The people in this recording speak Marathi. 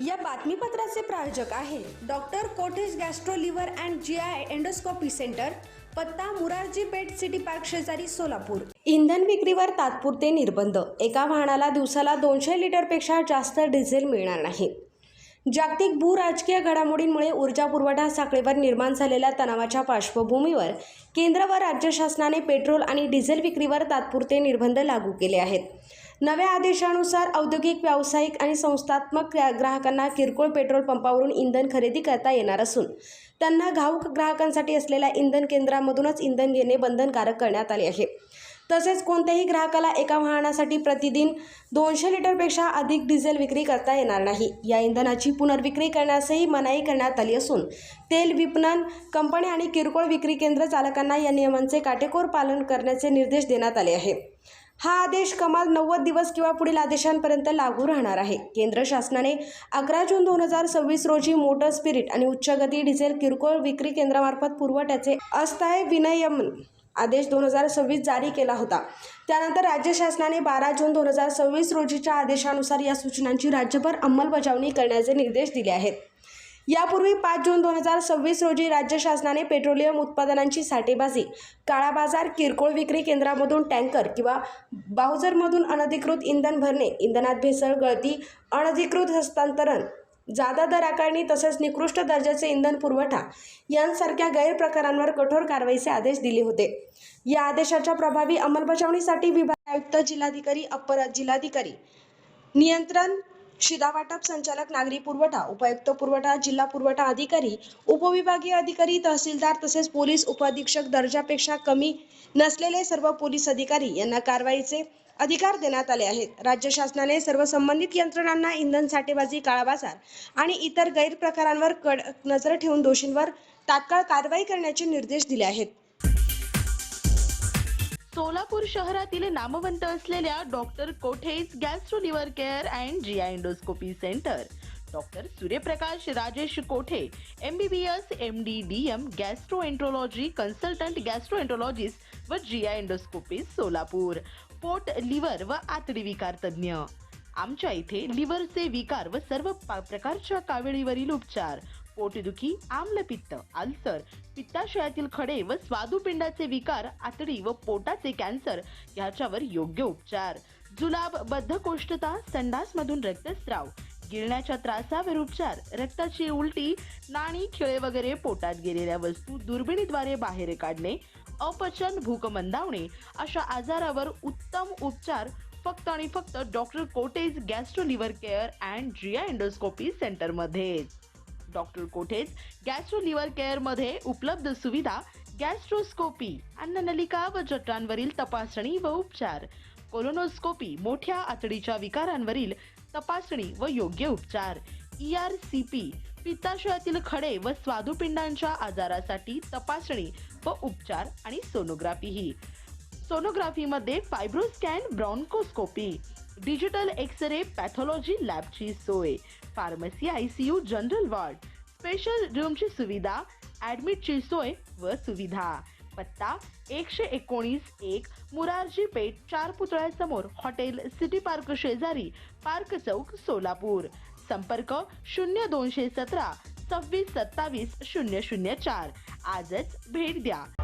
या बातमीपत्राचे प्रायोजक आहे doctor Kothe's gastro liver and GI endoscopy centre, पत्ता मुरारजी पेठ सिटी पार्क शेजारी सोलापूर। इंधन विक्रीवर तात्पुरते निर्बंध। एका वाहनाला दिवसाला 200 लिटरपेक्षा जास्त डिझेल मिळणार नाही। जागतिक भू-राजकीय घडामोडींमुळे ऊर्जा पुरवठा साखळीवर निर्माण झालेल्या तणावाच्या पार्श्वभूमीवर केंद्र व राज्य शासनाने पेट्रोल आणि डिझेल विक्रीवर तात्पुरते निर्बंध लागू केले आहेत। नव्या आदेशानुसार औद्योगिक, व्यावसायिक आणि संस्थात्मक ग्राहकांना किरकोळ पेट्रोल पंपावरून इंधन खरेदी करता येणार असून त्यांना घाऊक ग्राहकांसाठी असलेल्या इंधन केंद्रांमधूनच इंधन घेणे बंधनकारक करण्यात आले आहे। तसेच कोणत्याही ग्राहकाला एका वाहनासाठी प्रतिदिन 200 लिटरपेक्षा अधिक डिझेल विक्री करता येणार नाही। या इंधनाची पुनर्विक्री करण्यासही मनाई करण्यात आली असून तेल विपणन कंपन्या आणि किरकोळ विक्री केंद्र चालकांना या नियमांचे काटेकोर पालन करण्याचे निर्देश देण्यात आले आहे। हा आदेश कमाल 90 दिवस किंवा पुढील आदेशांपर्यंत लागू राहणार आहे। केंद्र शासनाने 11 जून 2026 रोजी मोटर स्पिरिट आणि उच्च गती डिझेल किरकोळ विक्री केंद्रामार्फत पुरवठ्याचे अस्थायी विनियमन आदेश 2026 जारी केला होता। त्यानंतर राज्य शासनाने 12 जून 2026 रोजीच्या आदेशानुसार या सूचनांची राज्यभर अंमलबजावणी करण्याचे निर्देश दिले आहेत। यापूर्वी 5 जून 2026 रोजी राज्य शासनाने पेट्रोलियम उत्पादनांची साठेबाजी, काळा बाजार, किरकोळ विक्री केंद्रामधून टँकर किंवा बाउझरमधून अनधिकृत इंधन भरणे, इंधनात भेसळ, गळती, अनधिकृत हस्तांतरण, जादा दर आकारणी तसेच निकृष्ट दर्जाचे इंधन पुरवठा यांसारख्या गैरप्रकारांवर कठोर कारवाईचे आदेश दिले होते। या आदेशाच्या प्रभावी अंमलबजावणीसाठी विभाग आयुक्त, जिल्हाधिकारी, अप्पर जिल्हाधिकारी, नियंत्रण, शिधावाटप संचालक, नागरी पुरवठा, उपायुक्त पुरवठा, जिल्हा पुरवठा अधिकारी, उपविभागीय अधिकारी, तहसीलदार तसेच पोलीस उपअधीक्षक दर्जापेक्षा कमी नसलेले सर्व पोलीस अधिकारी यांना कारवाईचे अधिकार देण्यात आले आहेत। राज्य शासनाने सर्व संबंधित यंत्रणांना इंधन साठेबाजी, काळा बाजार आणि इतर गैरप्रकारांवर कडक नजर ठेवून दोषींवर तात्काळ कारवाई करण्याचे निर्देश दिले आहेत। सोलापूर शहरातील नामवंत असलेल्या doctor Kothe's gastro liver care and GI endoscopy centre, doctor Suryaprakash Rajesh Kothe, MBBS, MD, DM, gastroenterology consultant, gastroenterologist व जीआय एंडोस्कोपी सोलापूर, पोट, लिव्हर व आतडी विकार तज्ञ। आमच्या इथे लिव्हरचे विकार व सर्व प्रकारच्या काविळीवरील उपचार, पोटदुखी, आम्लपित्त, अल्सर, पित्ताशयातील खडे व स्वादुपिंडाचे विकार, आतडी व पोटाचे कॅन्सर याच्यावर योग्य उपचार, जुलाब, बद्धकोष्ठता, संडासमधून रक्तस्राव, गिळण्याच्या त्रासावर उपचार, रक्ताची उलटी, नाणी, खिळे वगैरे पोटात गेलेल्या वस्तू दुर्बिणीद्वारे बाहेर काढणे, अपचन, भूक मंदावणे अशा आजारावर उत्तम उपचार फक्त आणि फक्त doctor Kothe's gastro liver care and GI endoscopy centre मध्ये। Doctor Kothe's gastro liver care मध्ये उपलब्ध सुविधा: गॅस्ट्रोस्कोपी, अन्ननलिका व जठरांवरील तपासणी व उपचार, कोलोनोस्कोपी, मोठ्या आतडीच्या विकारांवरील तपासणी व योग्य उपचार, ERCP, पित्ताशयातील खडे व स्वादुपिंडांच्या आजारासाठी तपासणी व उपचार आणि सोनोग्राफी। सोनोग्राफीमध्ये fibroscan, bronchoscopy, digital x ray, pathology लॅबची सोय, pharmacy, ICU, general ward, special रूमची सुविधा, ॲडमिटची सोय व सुविधा। पत्ता 119-1 मुरारजी पेठ, 4 पुतळ्यासमोर, हॉटेल सिटी पार्क शेजारी, पार्क चौक, सोलापूर। संपर्क 0217 26 27 004। आजच भेट द्या।